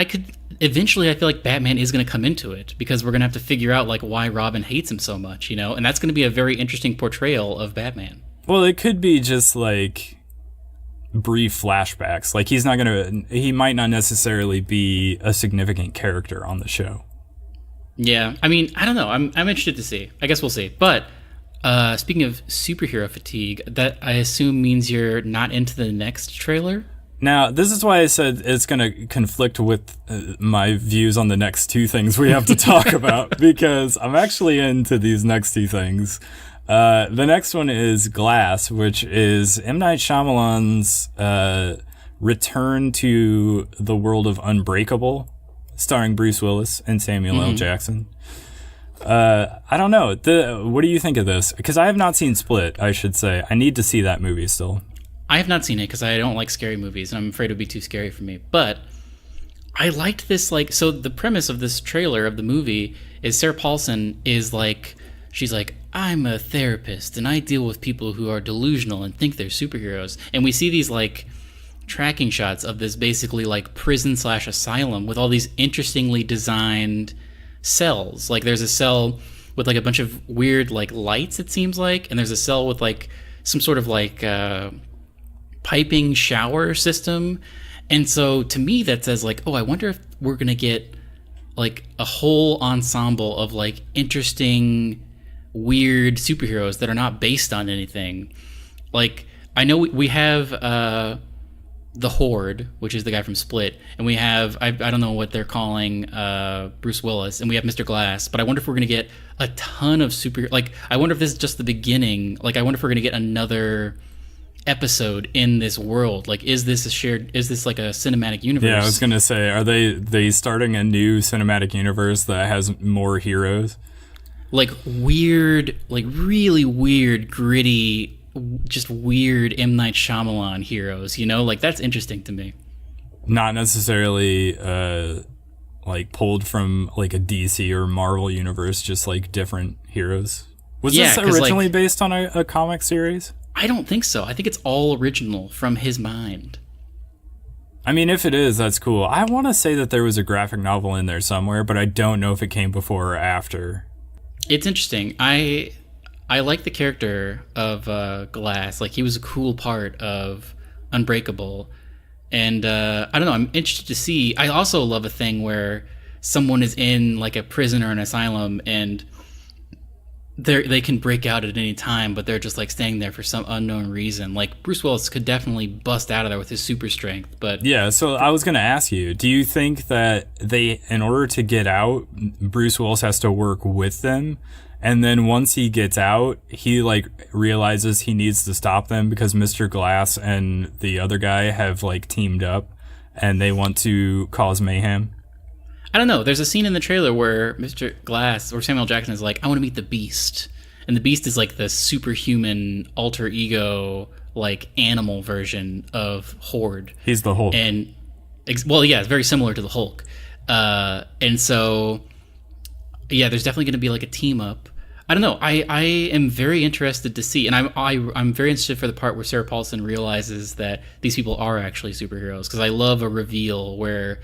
eventually I feel like Batman is going to come into it because we're going to have to figure out, like, why Robin hates him so much, And that's going to be a very interesting portrayal of Batman. Well, it could be just, like, brief flashbacks. Like, he might not necessarily be a significant character on the show. Yeah, I mean, I don't know. I'm interested to see. I guess we'll see. But speaking of superhero fatigue, that I assume means you're not into the next trailer? Now, this is why I said it's going to conflict with my views on the next 2 things we have to talk about, because I'm actually into these next 2 things. The next one is Glass, which is M. Night Shyamalan's return to the world of Unbreakable, starring Bruce Willis and Samuel L. Jackson. I don't know. What do you think of this? Because I have not seen Split, I should say. I need to see that movie still. I have not seen it because I don't like scary movies, and I'm afraid it would be too scary for me. But I liked this, like... So the premise of this trailer of the movie is Sarah Paulson is like... She's like, I'm a therapist, and I deal with people who are delusional and think they're superheroes. And we see these, like... tracking shots of this basically like prison/asylum with all these interestingly designed cells. Like there's a cell with like a bunch of weird like lights, it seems like, and there's a cell with like some sort of like piping shower system. And so to me that says like, oh, I wonder if we're gonna get like a whole ensemble of like interesting weird superheroes that are not based on anything. Like I know we have the Horde, which is the guy from Split, and we have, I don't know what they're calling Bruce Willis, and we have Mr. Glass, but I wonder if we're going to get a ton of like, I wonder if this is just the beginning, like, I wonder if we're going to get another episode in this world. Like, is this like a cinematic universe? Yeah, I was going to say, are they starting a new cinematic universe that has more heroes? Like, weird, like, really weird, gritty, just weird M. Night Shyamalan heroes, like that's interesting to me. Not necessarily like pulled from like a DC or Marvel universe, just like different heroes. Was this originally based on a comic series? I don't think so. I think it's all original from his mind. I mean, if it is, that's cool. I want to say that there was a graphic novel in there somewhere, but I don't know if it came before or after. It's interesting. I like the character of Glass. Like, he was a cool part of Unbreakable. And I don't know, I'm interested to see. I also love a thing where someone is in, like, a prison or an asylum, and they can break out at any time, but they're just like staying there for some unknown reason. Like Bruce Willis could definitely bust out of there with his super strength, but yeah. So I was gonna ask you, do you think that in order to get out, Bruce Willis has to work with them, and then once he gets out, he like realizes he needs to stop them because Mr. Glass and the other guy have like teamed up, and they want to cause mayhem? I don't know. There's a scene in the trailer where Mr. Glass or Samuel Jackson is like, I want to meet the Beast. And the Beast is like the superhuman alter ego, like animal version of Horde. He's the Hulk. And, well, yeah, it's very similar to the Hulk. And so, yeah, there's definitely going to be like a team up. I don't know. I am very interested to see. And I'm very interested for the part where Sarah Paulson realizes that these people are actually superheroes. Because I love a reveal where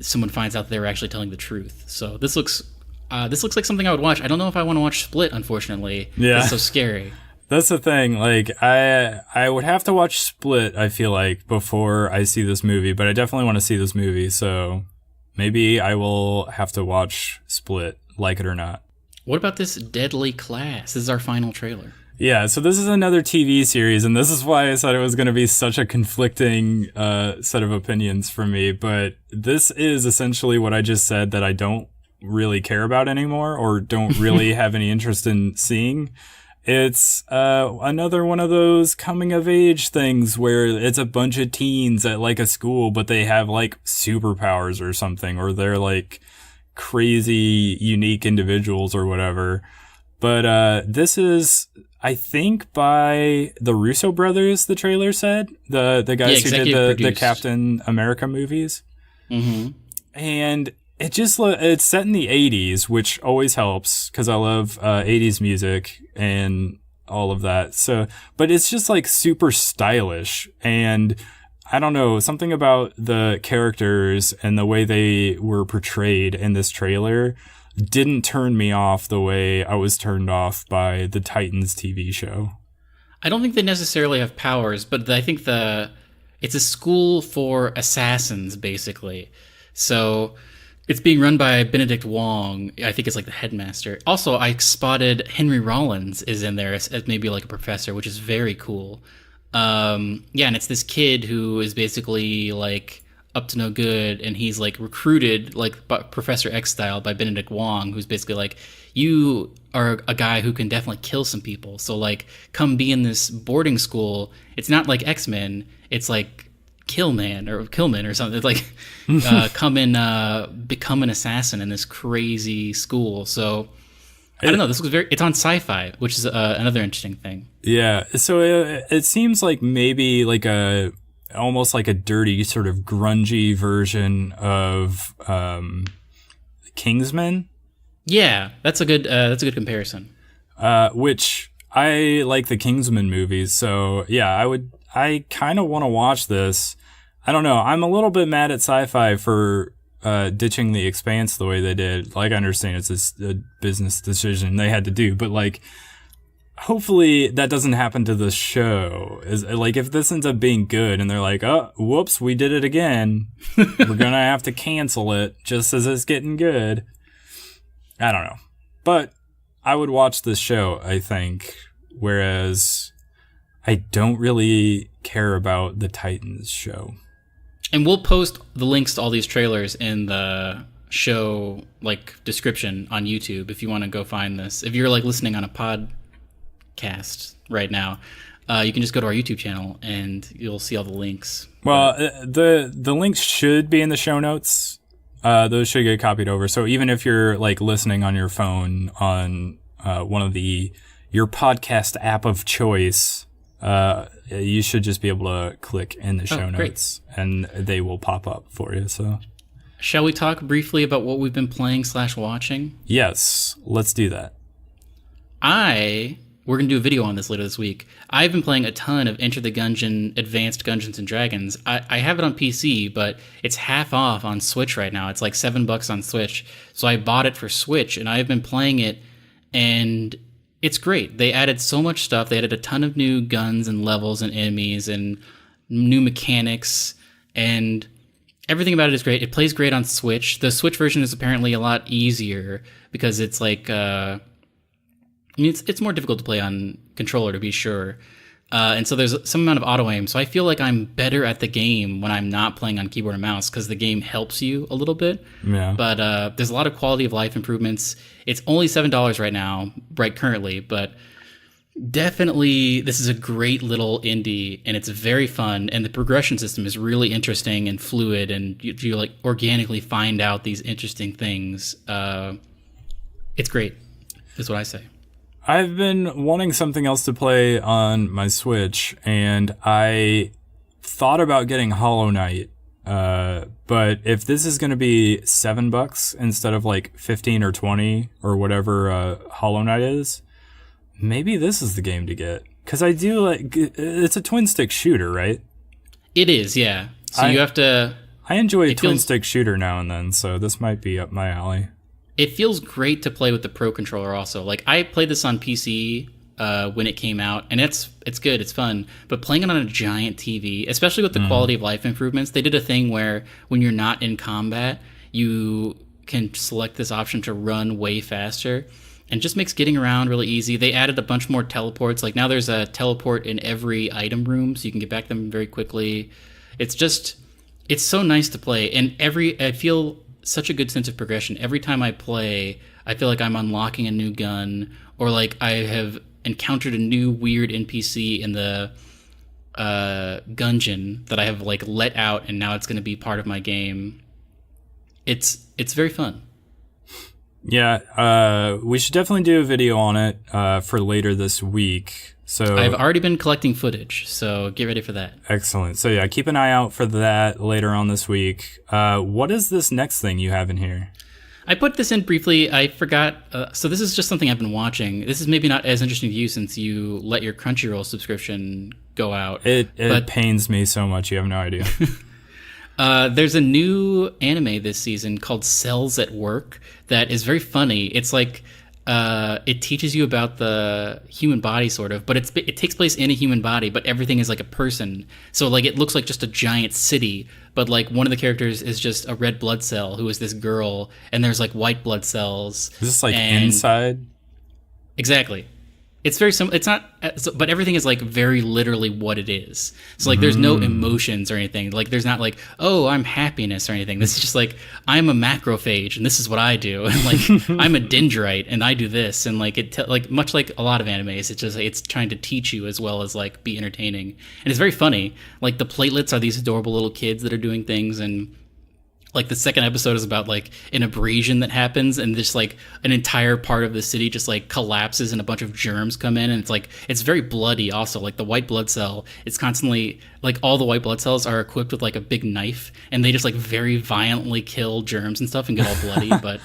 someone finds out they were actually telling the truth. So this looks like something I would watch. I don't know if I want to watch Split, unfortunately. Yeah, it's so scary. That's the thing. Like I would have to watch Split, I feel like, before I see this movie. But I definitely want to see this movie, so maybe I will have to watch Split, like it or not. What about this Deadly Class? This is our final trailer. Yeah, so this is another TV series, and this is why I said it was going to be such a conflicting set of opinions for me. But this is essentially what I just said that I don't really care about anymore, or don't really have any interest in seeing. It's another one of those coming-of-age things where it's a bunch of teens at like a school, but they have like superpowers or something, or they're like crazy, unique individuals or whatever. But this is, I think, by the Russo brothers, the trailer said. The guys who did the Captain America movies. Mm-hmm. And it's set in the 80s, which always helps because I love 80s music and all of that. So, but it's just like super stylish. And I don't know, something about the characters and the way they were portrayed in this trailer didn't turn me off the way I was turned off by the Titans TV show. I don't think they necessarily have powers, but I think it's a school for assassins, basically. So it's being run by Benedict Wong. I think it's like the headmaster. Also, I spotted Henry Rollins is in there as maybe like a professor, which is very cool. And it's this kid who is basically like up to no good, and he's like recruited like Professor X style by Benedict Wong, who's basically like, you are a guy who can definitely kill some people, so like come be in this boarding school. It's not like X-Men, it's like Killman or something. It's like come and become an assassin in this crazy school. So I don't know, it's on Sci-Fi, which is another interesting thing. Yeah, so it seems like maybe like almost like a dirty sort of grungy version of Kingsman. Yeah, that's a good comparison. Which I like the Kingsman movies, so yeah, I kind of want to watch this. I don't know. I'm a little bit mad at Sci-Fi for ditching The Expanse the way they did. Like, I understand it's a business decision they had to do, but like, hopefully that doesn't happen to the show. Is like, if this ends up being good and they're like, oh, whoops, we did it again, we're gonna have to cancel it just as it's getting good. I don't know, but I would watch this show, I think, whereas I don't really care about the Titans show. And we'll post the links to all these trailers in the show like description on YouTube if you want to go find this. If you're like listening on a podcast right now, you can just go to our YouTube channel and you'll see all the links. Well, the links should be in the show notes. Those should get copied over. So even if you're like listening on your phone on one of your podcast app of choice, you should just be able to click in the show notes and they will pop up for you. So, shall we talk briefly about what we've been playing / watching? Yes, let's do that. We're going to do a video on this later this week. I've been playing a ton of Enter the Gungeon Advanced Dungeons and Dragons. I have it on PC, but it's half off on Switch right now. It's like $7 on Switch. So I bought it for Switch, and I've been playing it, and it's great. They added so much stuff. They added a ton of new guns and levels and enemies and new mechanics, and everything about it is great. It plays great on Switch. The Switch version is apparently a lot easier because it's like I mean, it's more difficult to play on controller, to be sure. And so there's some amount of auto aim. So I feel like I'm better at the game when I'm not playing on keyboard and mouse because the game helps you a little bit. Yeah. But there's a lot of quality of life improvements. It's only $7 right now, right currently, but definitely this is a great little indie and it's very fun. And the progression system is really interesting and fluid, and you like organically find out these interesting things. It's great, is what I say. I've been wanting something else to play on my Switch, and I thought about getting Hollow Knight. But if this is going to be $7 instead of like 15 or 20 or whatever Hollow Knight is, maybe this is the game to get. Because I do like, it's a twin stick shooter, right? It is, yeah. So you have to. I enjoy a twin stick shooter now and then, so this might be up my alley. It feels great to play with the Pro Controller also. Like, I played this on PC when it came out, and it's good, it's fun. But playing it on a giant TV, especially with the quality of life improvements, they did a thing where when you're not in combat, you can select this option to run way faster, and just makes getting around really easy. They added a bunch more teleports. Like, now there's a teleport in every item room, so you can get back them very quickly. It's so nice to play, and I feel such a good sense of progression. Every time I play, I feel like I'm unlocking a new gun, or like I have encountered a new weird NPC in the Gungeon that I have like let out, and now it's going to be part of my game. It's very fun. Yeah, we should definitely do a video on it for later this week. So I've already been collecting footage, so get ready for that. Excellent. So yeah, keep an eye out for that later on this week. What is this next thing you have in here? I put this in briefly. I forgot. So this is just something I've been watching. This is maybe not as interesting to you since you let your Crunchyroll subscription go out. It pains me so much. You have no idea. There's a new anime this season called Cells at Work that is very funny. It's like it teaches you about the human body, sort of, but it takes place in a human body, but everything is like a person. So like it looks like just a giant city, but like one of the characters is just a red blood cell who is this girl, and there's like white blood cells. Is this like Inside? Exactly. It's very simple. It's not, but everything is like very literally what it is. So like, there's no emotions or anything. Like, there's not like, oh, I'm happiness or anything. This is just like, I'm a macrophage and this is what I do. And like, I'm a dendrite and I do this. And like, like much like a lot of animes, it's just it's trying to teach you as well as like be entertaining. And it's very funny. Like the platelets are these adorable little kids that are doing things, and like the second episode is about like an abrasion that happens, and just like an entire part of the city just like collapses and a bunch of germs come in, and it's very bloody also. Like the white blood cell, it's constantly like all the white blood cells are equipped with like a big knife, and they just like very violently kill germs and stuff and get all bloody. But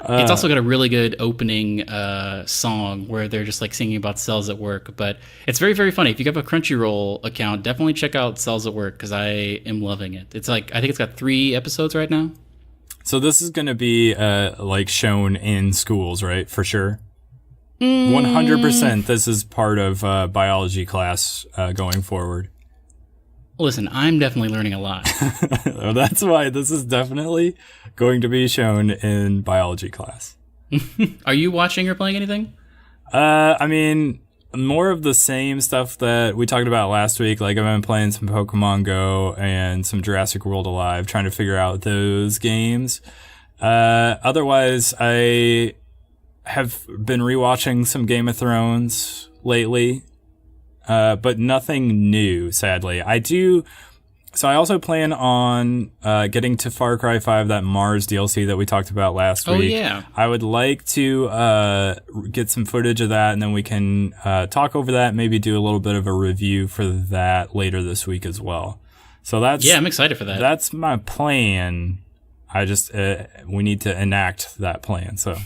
it's also got a really good opening song where they're just like singing about cells at work. But it's very, very funny. If you have a Crunchyroll account, definitely check out Cells at Work, because I am loving it. It's like, I think it's got 3 episodes right now. So this is going to be like shown in schools, right? For sure. 100% this is part of biology class going forward. Listen, I'm definitely learning a lot. That's why this is definitely going to be shown in biology class. Are you watching or playing anything? I mean, more of the same stuff that we talked about last week. Like, I've been playing some Pokemon Go and some Jurassic World Alive, trying to figure out those games. Otherwise, I have been rewatching some Game of Thrones lately. But nothing new, sadly. So I also plan on getting to Far Cry 5, that Mars DLC that we talked about last week. Oh, yeah. I would like to get some footage of that, and then we can talk over that, maybe do a little bit of a review for that later this week as well. So yeah, I'm excited for that. That's my plan. I just we need to enact that plan. So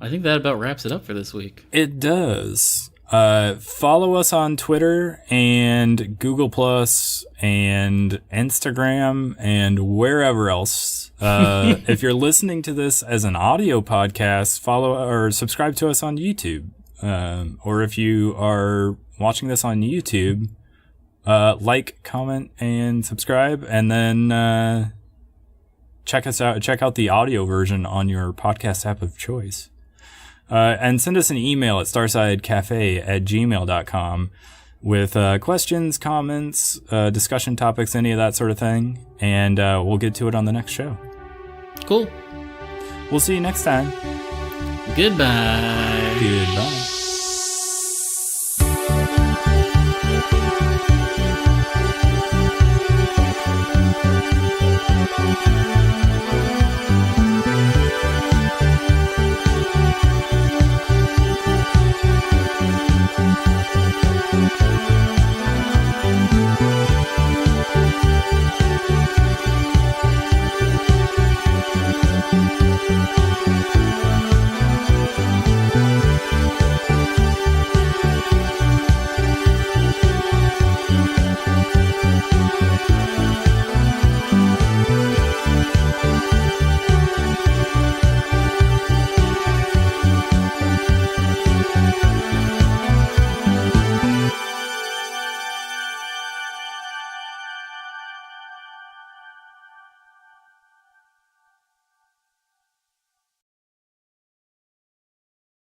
I think that about wraps it up for this week. It does. Follow us on Twitter and Google Plus and Instagram and wherever else. If you're listening to this as an audio podcast, follow or subscribe to us on YouTube. Or if you are watching this on YouTube, like, comment, and subscribe, and then check us out. Check out the audio version on your podcast app of choice. And send us an email at starsidecafe@gmail.com with questions, comments, discussion topics, any of that sort of thing. And we'll get to it on the next show. Cool. We'll see you next time. Goodbye. Goodbye.